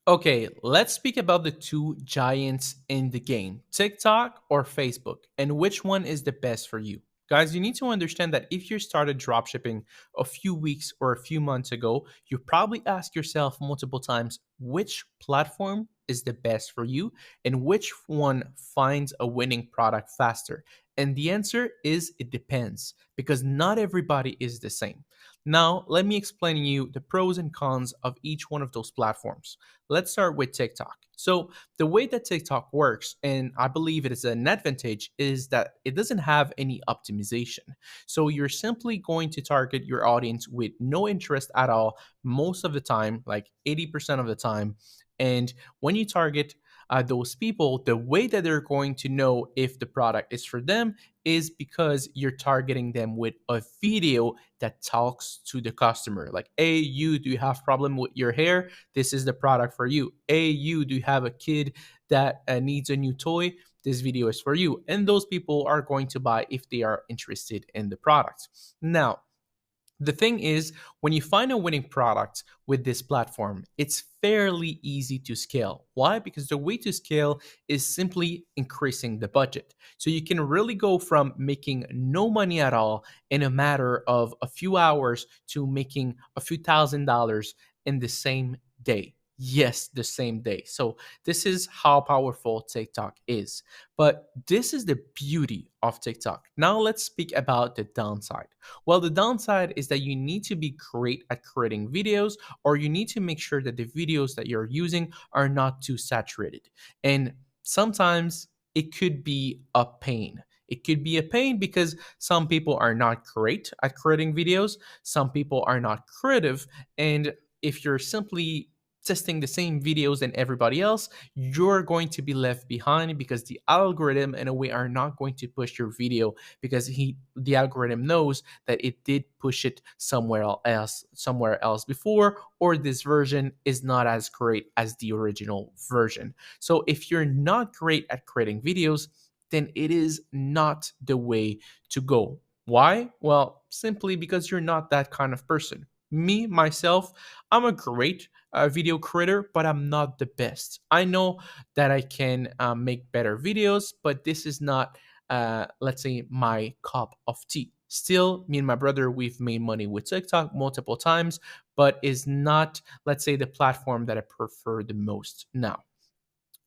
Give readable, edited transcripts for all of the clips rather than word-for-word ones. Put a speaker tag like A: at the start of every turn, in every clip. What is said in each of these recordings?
A: Okay, let's speak about the two giants in the game, TikTok or Facebook, and which one is the best for you. Guys, you need to understand that if you started dropshipping a few weeks or a few months ago, you probably ask yourself multiple times which platform is the best for you and which one finds a winning product faster. And the answer is it depends because not everybody is the same. Now, let me explain to you the pros and cons of each one of those platforms. Let's start with TikTok. So, the way that TikTok works, and I believe it is an advantage, is that it doesn't have any optimization. So, you're simply going to target your audience with no interest at all most of the time, like 80% of the time. And when you target those people, the way that they're going to know if the product is for them is because you're targeting them with a video that talks to the customer. Like, hey, you, do you have problem with your hair? This is the product for you. Hey, you, do you have a kid that needs a new toy? This video is for you. And those people are going to buy if they are interested in the product. Now, the thing is, when you find a winning product with this platform, it's fairly easy to scale. Why? Because the way to scale is simply increasing the budget. So you can really go from making no money at all in a matter of a few hours to making a few $1,000s in the same day. Yes, the same day. So this is how powerful TikTok is. But this is the beauty of TikTok. Now let's speak about the downside. Well, the downside is that you need to be great at creating videos, or you need to make sure that the videos that you're using are not too saturated. And sometimes it could be a pain. It could be a pain because some people are not great at creating videos, some people are not creative, and if you're simply testing the same videos than everybody else, you're going to be left behind because the algorithm in a way are not going to push your video because the algorithm knows that it did push it somewhere else before, or this version is not as great as the original version. So if you're not great at creating videos, then it is not the way to go. Why? Well, simply because you're not that kind of person. Me, myself, I'm a great video creator, but I'm not the best. I know that I can make better videos, but this is not, let's say, my cup of tea. Still, me and my brother, we've made money with TikTok multiple times, but is not, let's say, the platform that I prefer the most now.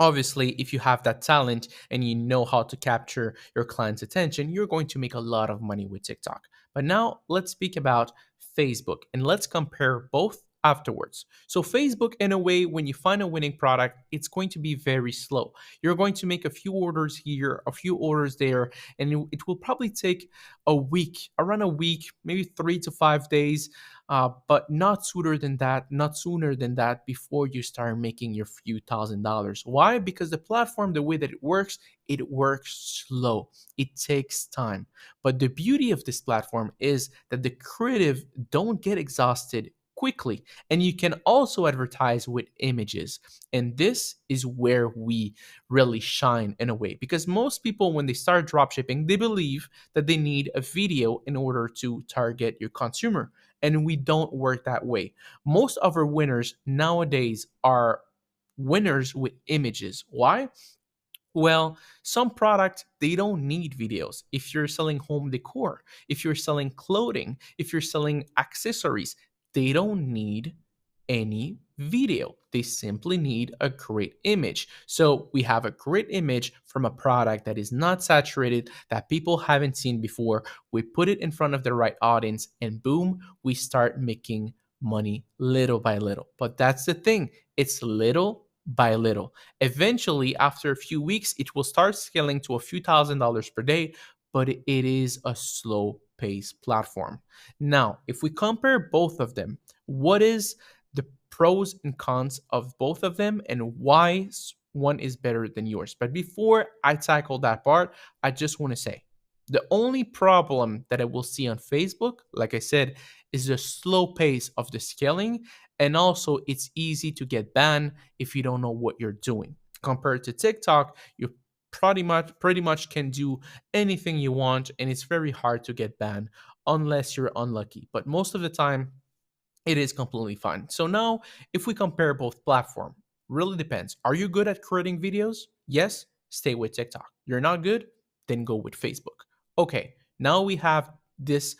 A: Obviously, if you have that talent and you know how to capture your client's attention, you're going to make a lot of money with TikTok. But now let's speak about Facebook and let's compare both afterwards. So, Facebook, in a way, when you find a winning product, it's going to be very slow. You're going to make a few orders here, a few orders there, and it will probably take a week, around a week, maybe 3 to 5 days, but not sooner than that before you start making your few $1,000s. Why? Because the platform, the way that it works slow. It takes time. But the beauty of this platform is that the creative don't get exhausted quickly, and you can also advertise with images. And this is where we really shine in a way, because most people, when they start dropshipping, they believe that they need a video in order to target your consumer, and we don't work that way. Most of our winners nowadays are winners with images. Why? Well, some product they don't need videos. If you're selling home decor, if you're selling clothing, if you're selling accessories, they don't need any video. They simply need a great image. So we have a great image from a product that is not saturated, that people haven't seen before. We put it in front of the right audience, and boom, we start making money little by little. But that's the thing, it's little by little. Eventually, after a few weeks, it will start scaling to a few $1,000s per day, but it is a slow pace platform. Now, if we compare both of them, what is the pros and cons of both of them and why one is better than yours? But before I tackle that part, I just want to say the only problem that I will see on Facebook, like I said, is the slow pace of the scaling. And also, it's easy to get banned if you don't know what you're doing. Compared to TikTok, you pretty much can do anything you want, and it's very hard to get banned unless you're unlucky. But most of the time, it is completely fine. So now, if we compare both platform, Really depends. Are you good at creating videos? Yes, stay with TikTok. You're not good? Then go with Facebook. Okay, now we have this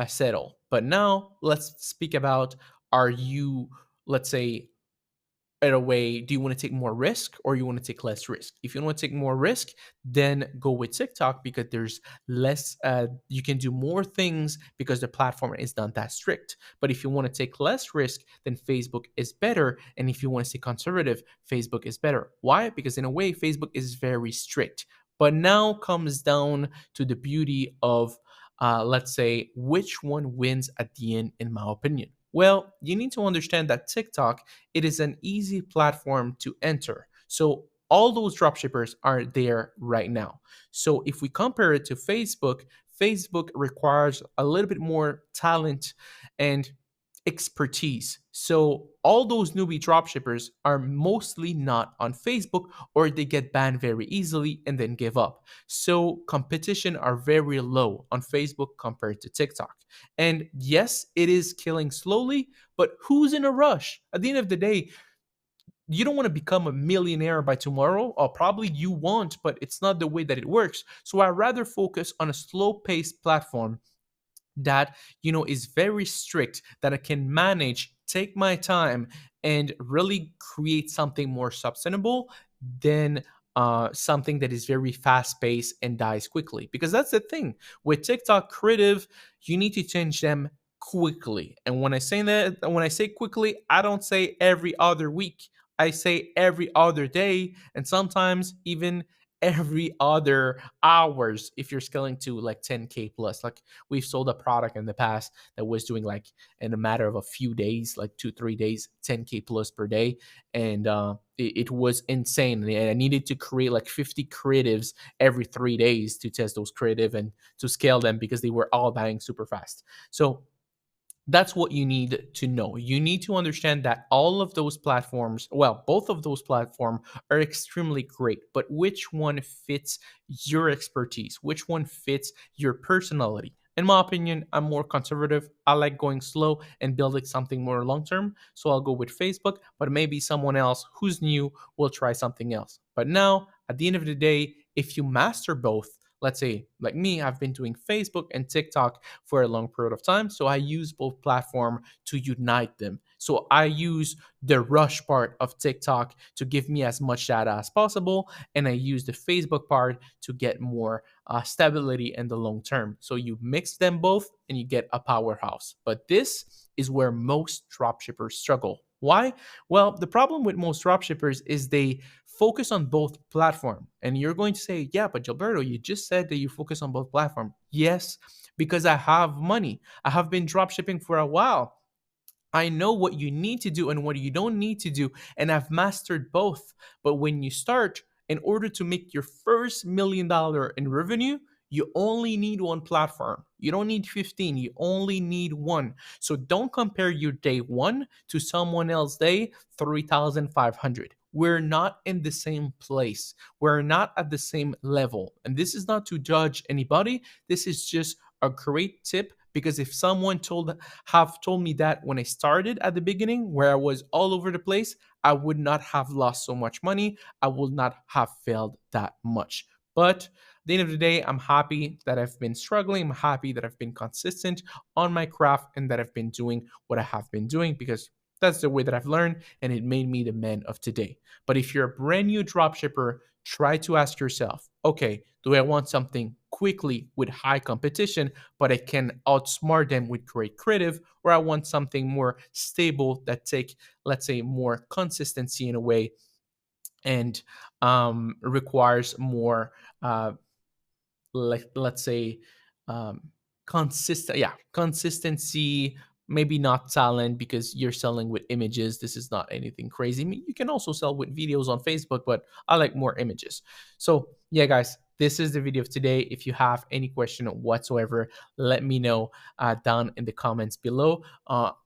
A: settle. But now let's speak about, are you, let's say, in a way, do you want to take more risk or you want to take less risk? If you want to take more risk, then go with TikTok because there's less, you can do more things because the platform is not that strict. But if you want to take less risk, then Facebook is better. And if you want to stay conservative, Facebook is better. Why? Because in a way, Facebook is very strict. But now comes down to the beauty of, let's say, which one wins at the end, in my opinion. Well, you need to understand that TikTok, it is an easy platform to enter. So all those dropshippers are there right now. So if we compare it to Facebook, Facebook requires a little bit more talent and expertise. So all those newbie dropshippers are mostly not on Facebook, or they get banned very easily and then give up. So competition are very low on Facebook compared to TikTok. And yes, it is killing slowly, but who's in a rush? At the end of the day, you don't want to become a millionaire by tomorrow, or probably you won't, but it's not the way that it works. So I rather focus on a slow paced platform that is very strict, that I can manage, take my time, and really create something more sustainable than something that is very fast paced and dies quickly. Because that's the thing with TikTok creative, you need to change them quickly. And when I say quickly, I don't say every other week. I say every other day, and sometimes even every other hours if you're scaling to like 10K plus. Like, we've sold a product in the past that was doing, like, in a matter of a few days, like 2-3 days, 10K plus per day. And it was insane. And I needed to create like 50 creatives every 3 days to test those creative and to scale them because they were all dying super fast. So that's what you need to know. You need to understand that all of those platforms, well, both of those platforms are extremely great, but which one fits your expertise? Which one fits your personality? In my opinion, I'm more conservative. I like going slow and building something more long term. So I'll go with Facebook, but maybe someone else who's new will try something else. But now, at the end of the day, if you master both, let's say like me, I've been doing Facebook and TikTok for a long period of time. So I use both platform to unite them. So I use the rush part of TikTok to give me as much data as possible, and I use the Facebook part to get more stability in the long term. So you mix them both and you get a powerhouse. But this is where most dropshippers struggle. Why? Well, the problem with most dropshippers is they focus on both platform. And you're going to say, yeah, but Gilberto, you just said that you focus on both platform. Yes, because I have money. I have been dropshipping for a while. I know what you need to do and what you don't need to do, and I've mastered both. But when you start, in order to make your first $1 million in revenue, you only need one platform. You don't need 15, you only need one. So don't compare your day one to someone else's day 3,500. We're not in the same place. We're not at the same level. And this is not to judge anybody. This is just a great tip, because if someone told me that when I started at the beginning, where I was all over the place, I would not have lost so much money. I would not have failed that much. But at the end of the day, I'm happy that I've been struggling. I'm happy that I've been consistent on my craft and that I've been doing what I have been doing, because that's the way that I've learned, and it made me the man of today. But if you're a brand new dropshipper, try to ask yourself, okay, do I want something quickly with high competition, but I can outsmart them with great creative, or I want something more stable that take, let's say, more consistency in a way, and requires more let's say um consistency, maybe not talent, because you're selling with images. This is not anything crazy. I mean, you can also sell with videos on Facebook, but I like more images. So yeah, guys, this is the video of today. If you have any question whatsoever, let me know down in the comments below.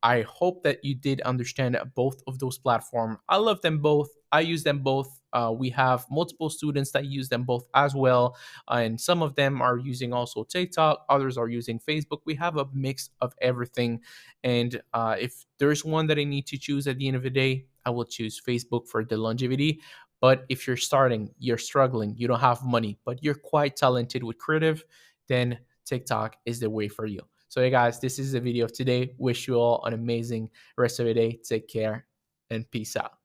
A: I hope that you did understand both of those platforms. I love them both. I use them both. We have multiple students that use them both as well, and some of them are using also TikTok, others are using Facebook. We have a mix of everything, and if there's one that I need to choose at the end of the day, I will choose Facebook for the longevity. But if you're starting, you're struggling, you don't have money, but you're quite talented with creative, then TikTok is the way for you. So, hey guys, this is the video of today. Wish you all an amazing rest of your day. Take care and peace out.